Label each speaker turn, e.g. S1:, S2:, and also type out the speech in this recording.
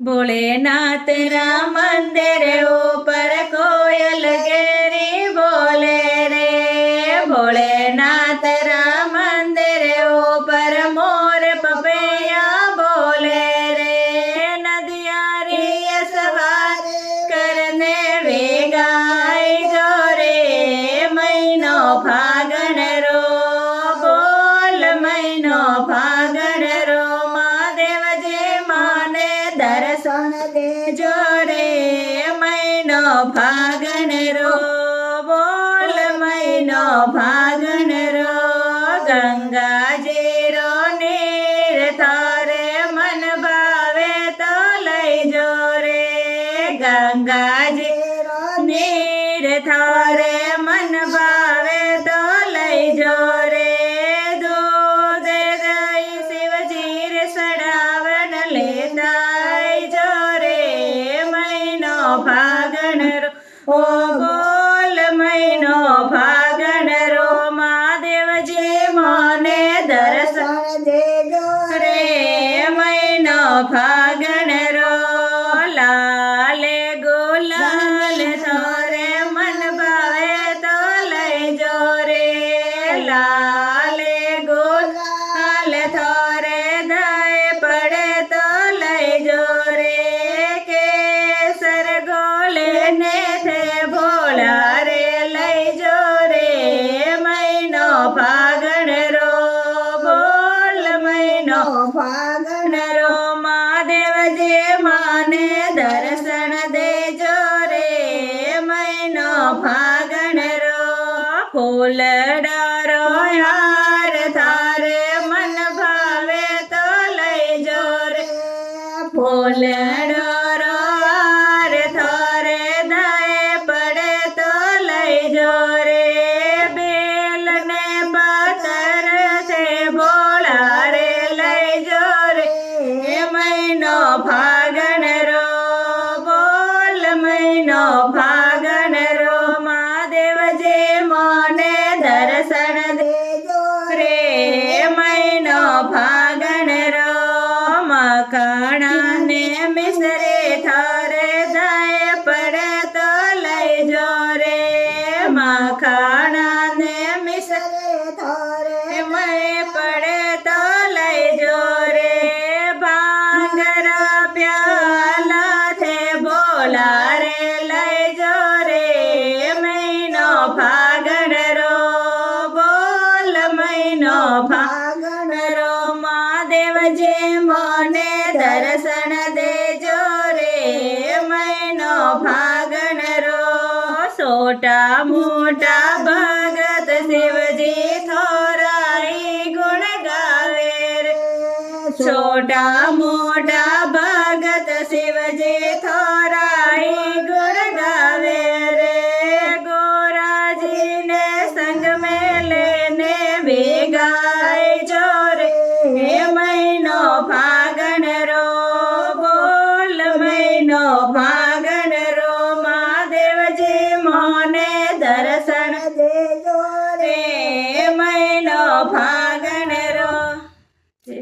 S1: भोलेनाथ रा मंदिर ऊपर कोयल गेरी बोले रे। भोलेनाथ रा मंदिर ऊपर मोर पपैया बोले रे। नदिया री सवार करने वेगाई जो रे। महीनो फागण रो बोल महीनो फागण रो। महादेव जे माने दर्शन देजो रे। महीनो फागण रो बोल महीनो फागण रो। गंगा जी रो नीर थारे मन भावे तो लईजो रे। गंगा जी रो नीर थारे मन भावे तो लईजो रे। दूध दही शिवजीर सड़ावण लेता जो रे। महीनो फागण रो ओ बोल महीनो फागण रो। महादेव जी मोने दर्शन देजो रे। महीनो फागण रो लाल गुलाल थारे मन भावे तो लईजो रे। लाल गुलाल थारे दाए पड़े तो लईजो रे। केसर गोले ने थे भोला रे लईजो रे। महीनो फागण रो बोल महीनो फागण रो। महादेव जे माने दर्शन देजो रे। महीनो फागण रो फूल डारो यार थारे मन भावे तो लईजो रे। फूल डारो यार थारे दाए पड़े तो लईजो रे। बेल ने पत्थर से भोला रे लईजो रे। महीनो फागण रो बोल महीनो फागण रो। महादेव जे मोने दर्शन देजो रे। महीनो फागण रो मखणा ने मिसरे थारे दाए पड़े तो लईजो रे। मखणा ने मिसरे थारे मैं पड़े तो लईजो रे। भांगरा प्याला थे बोला रे लईजो रे। महीनो फागण रो बोल महीनो फागण रो। महादेव जे मोने दर्शन देजो रे। महीनो फागण रो छोटा मोटा भगत शिवजी थोराई गुण गावे रे। छोटा मोटा